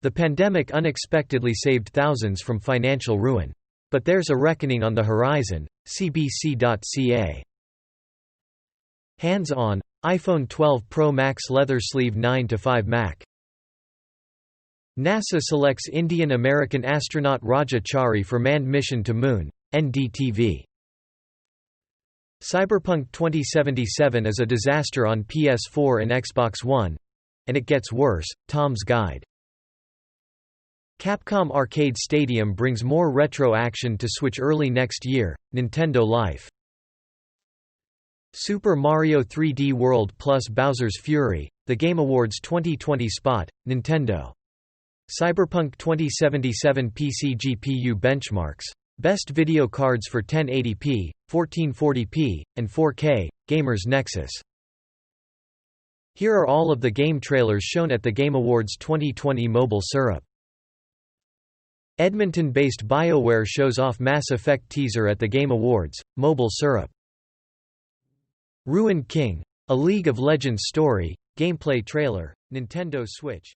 The pandemic unexpectedly saved thousands from financial ruin. But there's a reckoning on the horizon. CBC.ca Hands-on, iPhone 12 Pro Max leather sleeve 9to5Ma. NASA selects Indian-American astronaut Raja Chari for manned mission to Moon. NDTV. Cyberpunk 2077 is a disaster on PS4 and Xbox One. And it gets worse. Tom's Guide. Capcom Arcade Stadium brings more retro action to Switch early next year. Nintendo Life. Super Mario 3D World plus Bowser's Fury, The Game Awards 2020 spot, Nintendo. Cyberpunk 2077 PC GPU benchmarks. Best video cards for 1080p, 1440p, and 4K, Gamers Nexus. Here are all of the game trailers shown at the Game Awards 2020 Mobile Syrup. Edmonton-based BioWare shows off Mass Effect teaser at the Game Awards, Mobile Syrup. Ruined King, a League of Legends story, gameplay trailer, Nintendo Switch.